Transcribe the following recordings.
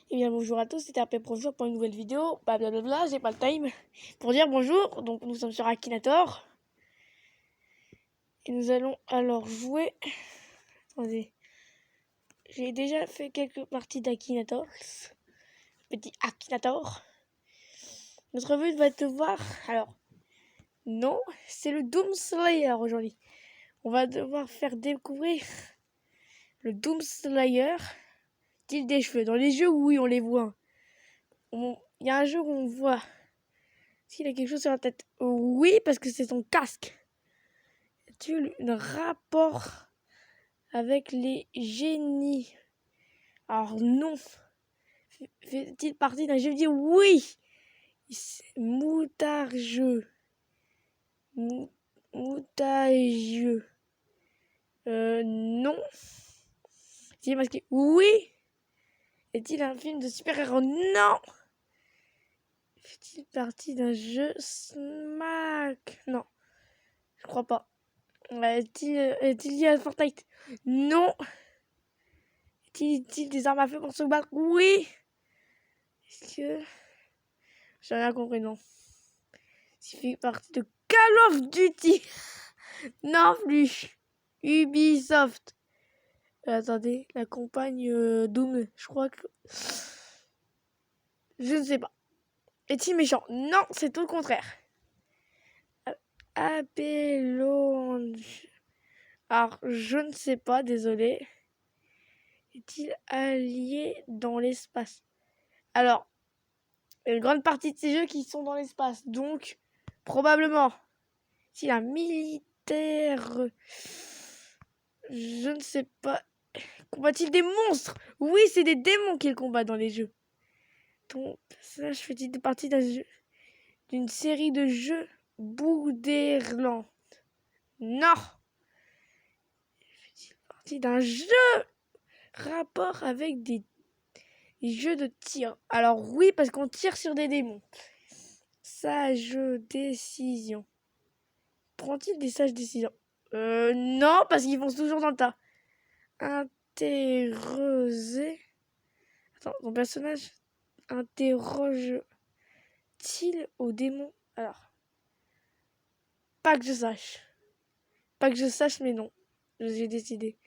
Et bien bonjour à tous, c'était RP Bonjour pour une nouvelle vidéo. Blablabla, j'ai pas le time pour dire bonjour. Donc nous sommes sur Akinator. Et nous allons alors jouer. Attendez. J'ai déjà fait quelques parties d'Akinator. Petit Akinator. Notre but va être de voir. Alors, non, c'est le Doom Slayer aujourd'hui. On va devoir faire découvrir le Doom Slayer. Style des cheveux. Dans les jeux, oui, on les voit. Il y a un jeu où on voit s'il a quelque chose sur la tête. Oui, parce que c'est son casque. As-tu un rapport avec les génies? Alors non. Fait-il partie d'un jeu vidéo? Oui. Moutageux. Moutageux. Non. Est-il masqué? Oui. Est-il un film de super-héros? Non. Fait-il partie d'un jeu Smack? Non. Je crois pas. Est-il lié à Fortnite? Non. Est-il des armes à feu pour se battre? Oui. Est-ce que... J'ai rien compris, non. Il fait partie de Call of Duty. Non plus. Ubisoft. Attendez, la campagne Doom, je crois que... Je ne sais pas. Est-il méchant? Non, c'est tout le contraire. Appelons... Alors, je ne sais pas, désolé. Est-il allié dans l'espace? Alors, il y a une grande partie de ces jeux qui sont dans l'espace. Donc, probablement, s'il y a un militaire... Je ne sais pas. Combat-il des monstres? Oui, c'est des démons qu'il combat dans les jeux. Ton personnage fait-il partie d'une série de jeux Borderlands? Non. Fait-il partie d'un jeu rapport avec des jeux de tir? Alors oui, parce qu'on tire sur des démons. Sage décision. Prend-il des sages décisions? Non, parce qu'ils vont toujours dans le tas. Interroger. Attends, ton personnage interroge-t-il au démon? Alors, pas que je sache. Pas que je sache, mais non. J'ai décidé.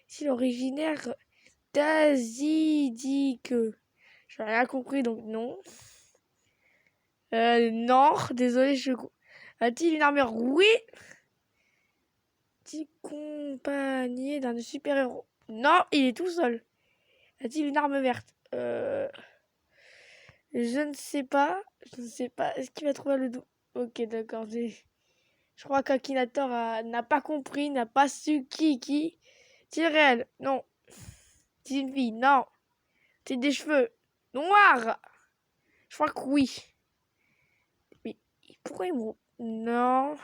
Est-il originaire d'Azidique? J'ai rien compris, donc non. Non, désolé, A-t-il une armure? Oui. A-t-il accompagné d'un super-héros? Non, il est tout seul. A-t-il une arme verte? Je ne sais pas. Je ne sais pas. Est-ce qu'il va trouver le dos? Ok, d'accord. Je crois qu'Akinator n'a pas compris, n'a pas su qui. C'est réel? Non. C'est une fille? Non. C'est des cheveux noirs? Je crois que oui. Mais pourquoi il me... Non.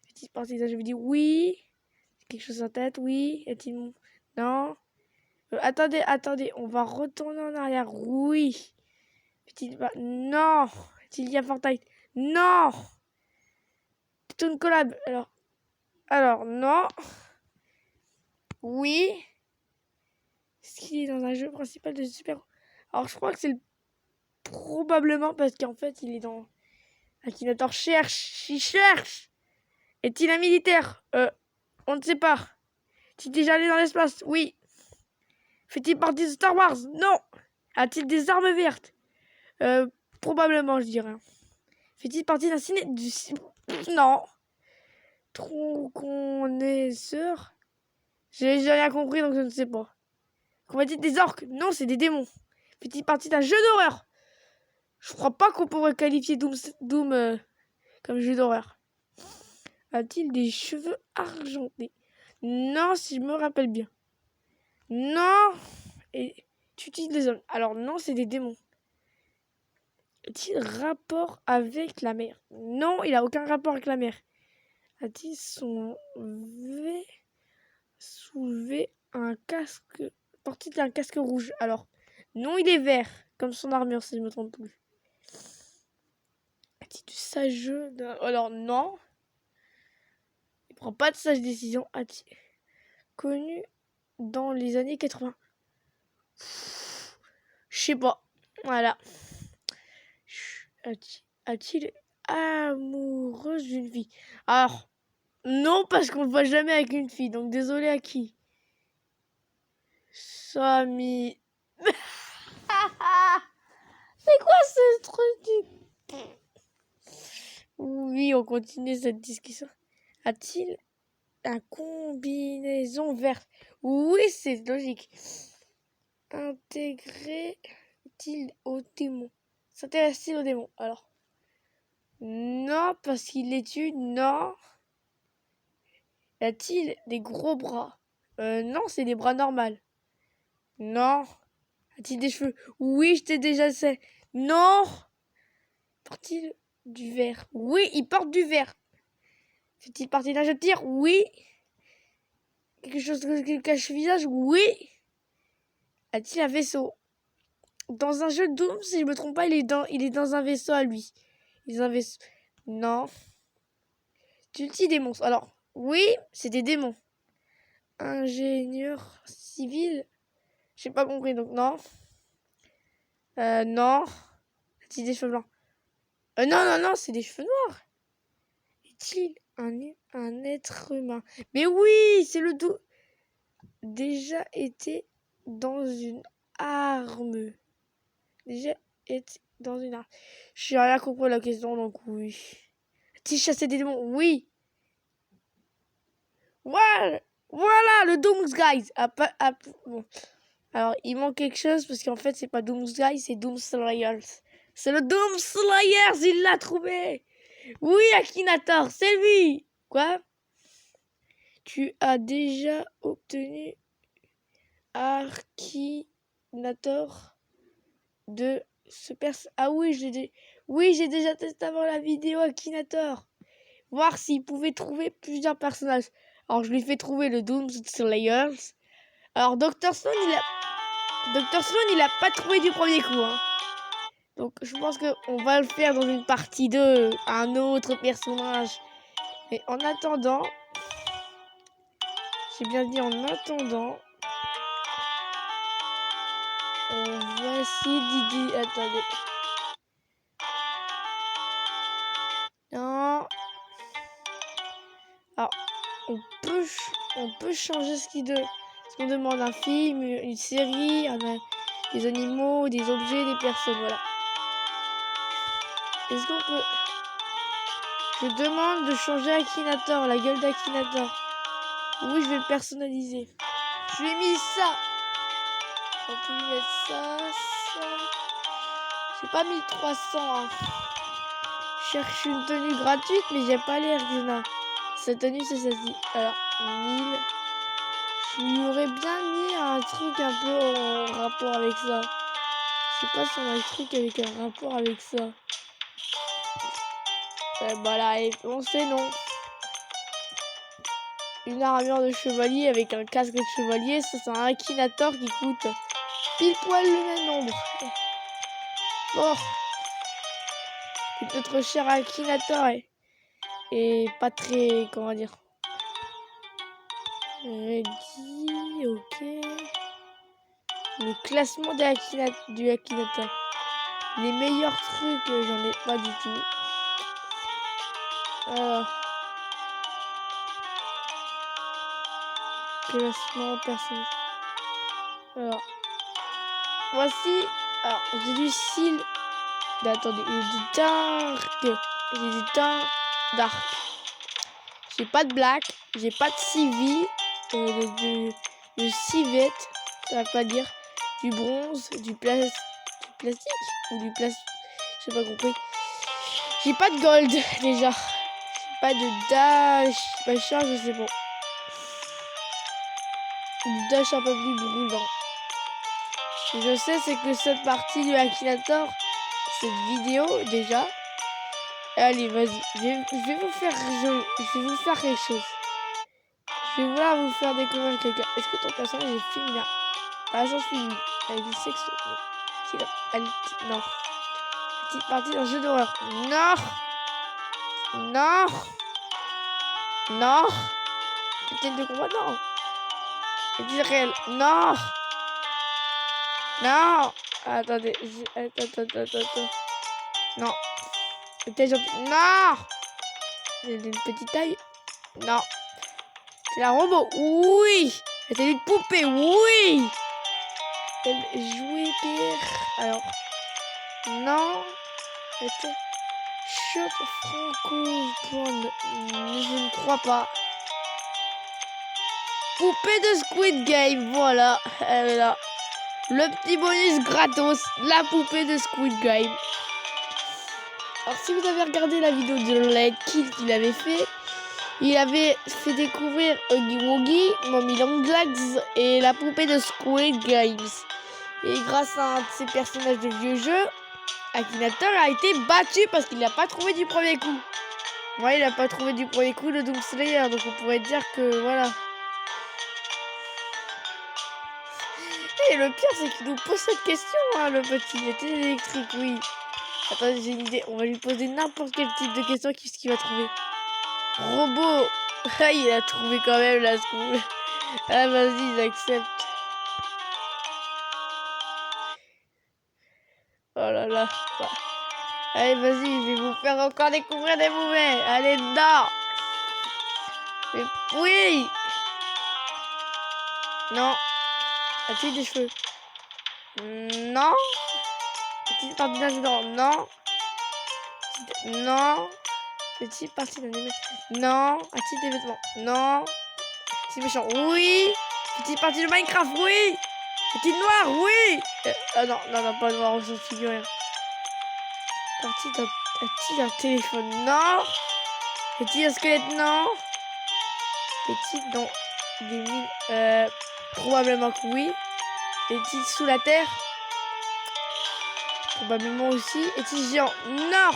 Petite partie je vais dire oui. Quelque chose en tête? Oui. Est-il... Non. Attendez. On va retourner en arrière. Oui. Petite... Non. Est-il y a Fortnite? Non. C'est une collab. Alors, non. Oui. Est-ce qu'il est dans un jeu principal de super... Alors, je crois que c'est probablement parce qu'en fait, il est dans... Akinator cherche. Il cherche. Est-il un militaire? On ne sait pas. Est-il déjà allé dans l'espace? Oui. Fait-il partie de Star Wars? Non. A-t-il des armes vertes? Probablement, je dirais. Fait-il partie d'un ciné... Non. Trop connaisseur? J'ai rien compris, donc je ne sais pas. Qu'on va dire des orques? Non, c'est des démons. Fait-il partie d'un jeu d'horreur? Je crois pas qu'on pourrait qualifier Doom comme jeu d'horreur. A-t-il des cheveux argentés? Non, si je me rappelle bien. Non. Et tu utilises des hommes. Alors non, c'est des démons. A-t-il rapport avec la mer? Non, il a aucun rapport avec la mer. A-t-il soulevé un casque? Porte-t-il un casque rouge? Alors, non, il est vert, comme son armure, si je me trompe plus. A-t-il du sageux? Alors, non. Il prend pas de sage décision. A-t-il connu dans les années 80? Je sais pas. Voilà. A-t-il amoureuse d'une fille? Alors, non, parce qu'on ne voit jamais avec une fille. Donc, désolé à qui? Samy. C'est quoi ce truc? Oui, on continue cette discussion. A-t-il un combinaison verte? Oui, c'est logique. Intégrer-t-il au démon? S'intéresse-t-il au démon? Alors, non, parce qu'il les tue. Non. A-t-il des gros bras? Non, c'est des bras normaux. Non. A-t-il des cheveux? Oui, je t'ai déjà dit. Non. Porte-t-il du vert? Oui, il porte du vert. Fait-il partie d'un jeu de tir? Oui. Quelque chose qui cache le visage? Oui. A-t-il un vaisseau? Dans un jeu de Doom, si je me trompe pas, il est dans un vaisseau à lui. Il est dans un vaisseau. Non. Tu tues des monstres. Alors, oui, c'est des démons. Ingénieur civil? J'ai pas compris, donc non. Non. A-t-il des cheveux blancs? Non, c'est des cheveux noirs. Est-il un être humain? Mais oui, c'est le doux. Déjà été dans une arme. Déjà été dans une arme. Je n'ai rien compris à la question, donc oui. A-t-il chassé des démons? Oui. Voilà, le Doomsguy. Bon. Alors, il manque quelque chose parce qu'en fait, c'est pas Doomsguy, c'est Doomslayers. C'est le Doomslayers, il l'a trouvé. Oui, Akinator, c'est lui. Quoi? Tu as déjà obtenu Akinator de ce perso. Ah oui, j'ai déjà testé avant la vidéo Akinator. Voir s'il pouvait trouver plusieurs personnages. Alors, je lui fais trouver le Doomslayers. Alors, Dr. Stone, il a pas trouvé du premier coup. Hein. Donc, je pense qu'on va le faire dans une partie 2. Un autre personnage. Mais en attendant... J'ai bien dit en attendant... On va essayer d'idée... Attendez. Non. Alors, on peut changer ce qu'on demande. Un film, une série, des animaux, des objets, des personnes. Voilà. Est-ce qu'on peut... Je demande de changer Akinator, la gueule d'Akinator. Oui, je vais le personnaliser. Je lui ai mis ça. On peut lui mettre ça. J'ai pas mis 300. Hein. Je cherche une tenue gratuite, mais j'ai pas l'air d'une. Cette tenue, c'est celle-ci. Alors, 1000. Je lui aurais bien mis un truc un peu en rapport avec ça. Je sais pas si on a un truc avec un rapport avec ça. Bah la réponse c'est non. Une armure de chevalier avec un casque de chevalier, ça c'est un Akinator qui coûte pile poil le même nombre. Bon. Notre cher Akinator est pas très, comment dire. Ready, ok. Le classement du Akinator. Les meilleurs trucs, j'en ai pas du tout. Alors. Classement personnel. Alors. Voici. Alors, j'ai du style. Attendez, j'ai du dark. J'ai du dark. J'ai pas de black. J'ai pas de CV. De civette. Ça va pas dire. Du bronze. Du plastique. Ou du plastique. J'ai pas compris. J'ai pas de gold déjà. J'ai pas de dash. Machin, je sais pas. Du dash un peu plus brûlant. Ce que je sais, c'est que cette partie du Akinator, cette vidéo déjà. Allez, vas-y. Je vais vous faire quelque chose. Je vais vouloir vous faire découvrir quelqu'un. Est-ce que ton personnage est féminin? Par exemple, féminin. Avec du sexe. Non. Petite partie d'un jeu d'horreur. Non. Non. Non. Peut-être de combat. Non. Est-il réel? Non. Non. Attendez. Attends. Non. C'était gentil. Non. C'est une petite taille. Non. C'est la robot. Oui. C'est une poupée. Oui. Elle jouait pire. Alors. Non. C'était Shot francophone. Je ne crois pas. Poupée de Squid Game. Voilà. Elle est là. Le petit bonus gratos. La poupée de Squid Game. Alors si vous avez regardé la vidéo de Let Kill qu'il avait fait, il avait fait découvrir Huggy Wuggy, Mommy Long Legs et la poupée de Squid Games. Et grâce à un de ces personnages de vieux jeux, Akinator a été battu parce qu'il n'a pas trouvé du premier coup. Ouais, il n'a pas trouvé du premier coup le Doom Slayer, donc on pourrait dire que voilà. Et le pire, c'est qu'il nous pose cette question, hein, le petit. Il était électrique, oui. Attendez, j'ai une idée. On va lui poser n'importe quel type de question. Qu'est-ce qu'il va trouver? Robot. Ah, il a trouvé quand même la school. Ah, vas-y, j'accepte. Oh là là. Bah. Allez, vas-y, je vais vous faire encore découvrir des poupées. Allez, dedans. Mais oui. Non. As-tu des cheveux? Non. Petite partie d'un dedans? Non. Non. Petite partie d'un émetteur? Non. As-tu des vêtements? Non. Petit méchant? Oui. Petite partie de Minecraft? Oui. Petite noire? Oui. Non, pas noire, on s'en figure rien. Est-il un téléphone? Non. Est-il un squelette? Non. Est-il dans des mines? Probablement que oui. Est-il sous la terre? Probablement aussi. Est-il géant? Non.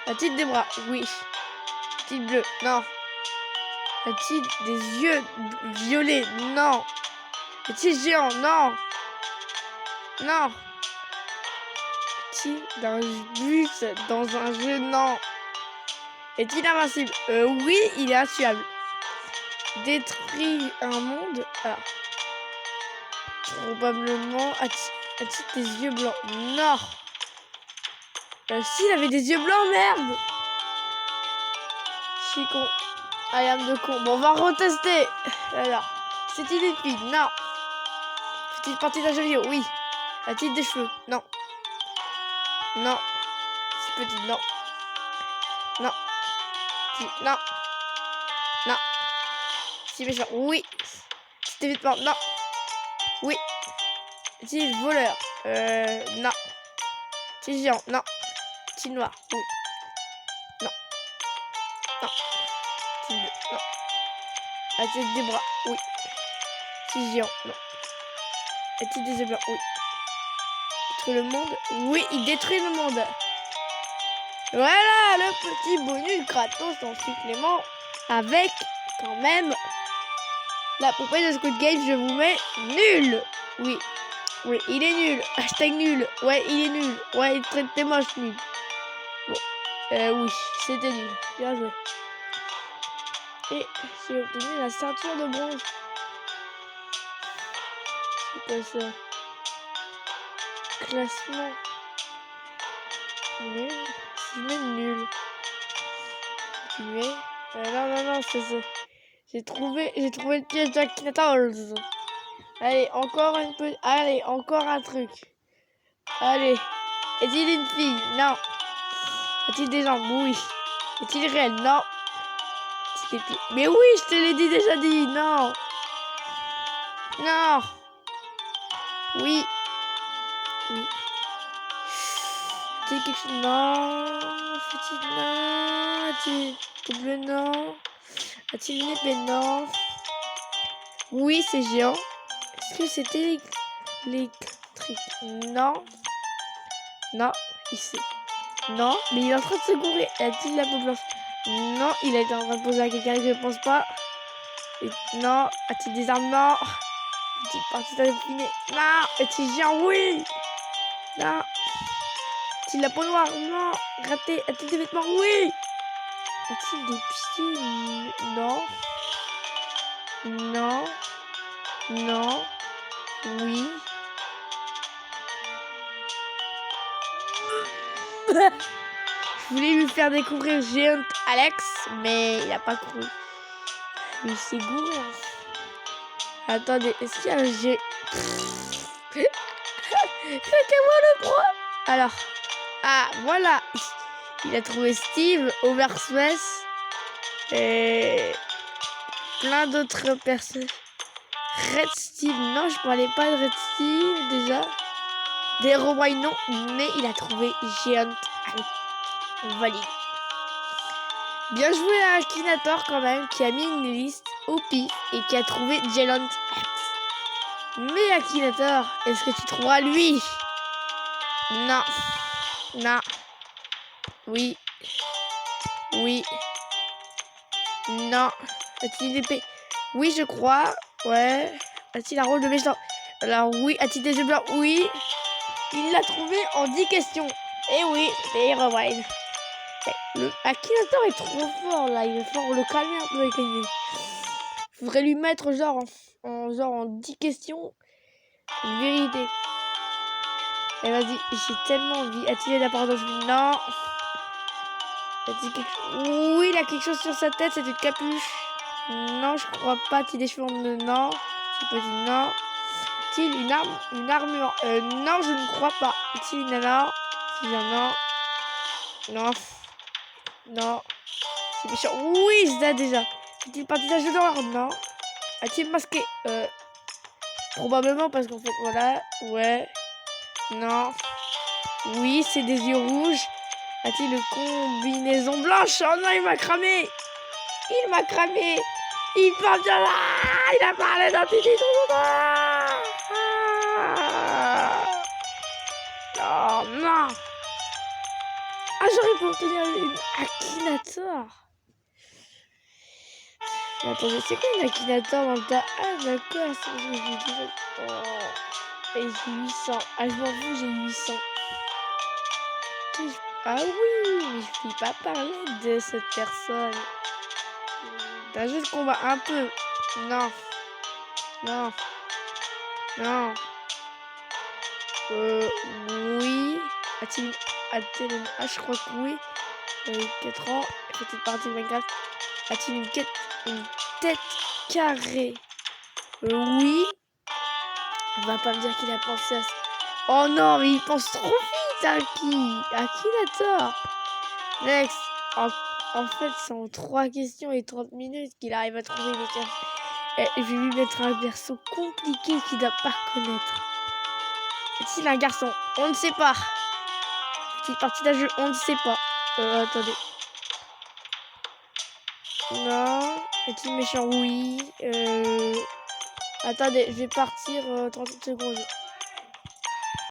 A-t-il des bras? Oui. Est-il bleu? Non. A-t-il des yeux violets? Non. Est-il géant? Non. Non. Est-il d'un bus dans un jeu? Non. Est-il invincible? Oui, il est intuable. Détruit un monde? Ah. Probablement. A-t-il des yeux blancs? Non. S'il avait des yeux blancs, merde. Je suis con. I am de con. Bon, on va retester. Alors. C'est-il une fille? Non. Petite partie d'un jeu vidéo? Oui. A-t-il des cheveux? Non. Non. C'est petit? Non. Non. Non. Non. C'est méchant? Oui. C'était vêtements? Non. Oui. Est-il voleur? Non. Est-il géant? Non. Est-il noir? Oui. Non. Non. Est-il bleu? Non. A-t-il des bras? Oui. Est-il géant? Non. A-t-il des yeux blancs? Oui. Détruit le monde? Oui, il détruit le monde. Voilà le petit bonus gratos en supplément avec quand même la poupée de Squid Game. Je vous mets nul. Oui. Oui, il est nul. Hashtag nul. Ouais, il est nul. Ouais, il traite des moches nul. Bon. Oui, c'était nul. Bien joué. Et j'ai obtenu la ceinture de bronze. C'est quoi ça? Classement. Nul. C'est même nul. Continuer. Non, c'est ça. J'ai trouvé le piège d'Akinator. Allez, encore un truc. Allez. Est-il une fille? Non. A-t-il des jambes? Oui. Est-il réel? Non. Est-il des pieds? Mais oui, je te l'ai déjà dit. Non. Non. Oui. Oui. A-t-il quelque chose? Non. Non. A-t-il double? Non. A-t-il une épée? Non. Oui, c'est géant. Est-ce que c'était électrique? Non. Non. Il sait. Non, mais il est en train de se gourer. A-t-il la peau blanche? Non, il a été en train de poser à quelqu'un que je pense pas. Et non, a-t-il des armes? Non. Petite partie d'affiné. Non. Est-il géant? Oui. Non. A-t-il la peau noire? Non. Raté. A-t-il des vêtements? Oui. A-t-il des pieds? Non. Non. Non. Oui. Je voulais lui faire découvrir Géant Alex, mais il a pas couru. Il s'est gouré. Hein. Attendez, est-ce qu'il y a un G... C'est que moi le pro. Alors, ah voilà. Il a trouvé Steve, Oversmith et plein d'autres personnes. Red Steve, non, je parlais pas de Red Steve déjà. Des Roboy, non, mais il a trouvé Géant Alex. Valide. Bien joué à Akinator quand même, qui a mis une liste au pif et qui a trouvé Géant Alex. Mais Akinator, est-ce que tu trouveras lui? Non. Non. Oui. Oui. Non. A-t-il une épée? Oui, je crois. Ouais. A-t-il un rôle de méchant? Alors oui. A-t-il des yeux blancs? Oui. Il l'a trouvé en 10 questions. Et oui, c'est Herobrine. Akinator est trop fort là. Il va falloir le calmer un peu avec lui. Faudrait lui mettre genre en 10 questions. Vérité. Et vas-y, j'ai tellement envie. A-t-il une apparence? Non. Oui, il a quelque chose sur sa tête, c'est une capuche. Non, je crois pas. A-t-il des cheveux? Non. C'est petit, non. A-t-il une armure? Non, je ne crois pas. A-t-il une nana? S'il y en a. Non. Non. C'est méchant. Oui, je l'ai déjà. Fait-il partie d'un jeu d'horreur? Non. A-t-il masqué? Probablement parce qu'en fait, voilà. Ouais. Non. Oui, c'est des yeux rouges. A-t-il une combinaison blanche? Oh non, il m'a cramé. Il m'a cramé. Il parle de là. Il a parlé d'entité. Oh non. Ah, j'aurais pu obtenir une Akinator. Attendez, c'est quoi une Akinator dans le tas? Ah, d'accord. Oh. Et j'ai 800. Ah, je m'en fous, j'ai 800. Ah oui, mais je ne peux pas parler de cette personne. D'un jeu de combat, un peu. Non. Non. Non. Oui. A-t-il Ah, je crois que oui. 4 ans. Fait-il partie de Minecraft? A-t-il une tête carrée? Oui. On va pas me dire qu'il a pensé à ça. Oh non, mais il pense trop vite à Akinator. Next. En fait, c'est en 3 questions et 30 minutes qu'il arrive à trouver les questions. Et je vais lui mettre un perso compliqué qu'il ne doit pas connaître. Est-il un garçon? On ne sait pas. Petite partie d'un jeu, on ne sait pas. Attendez. Non. Est-il méchant? Oui. Attendez, je vais partir 30 secondes.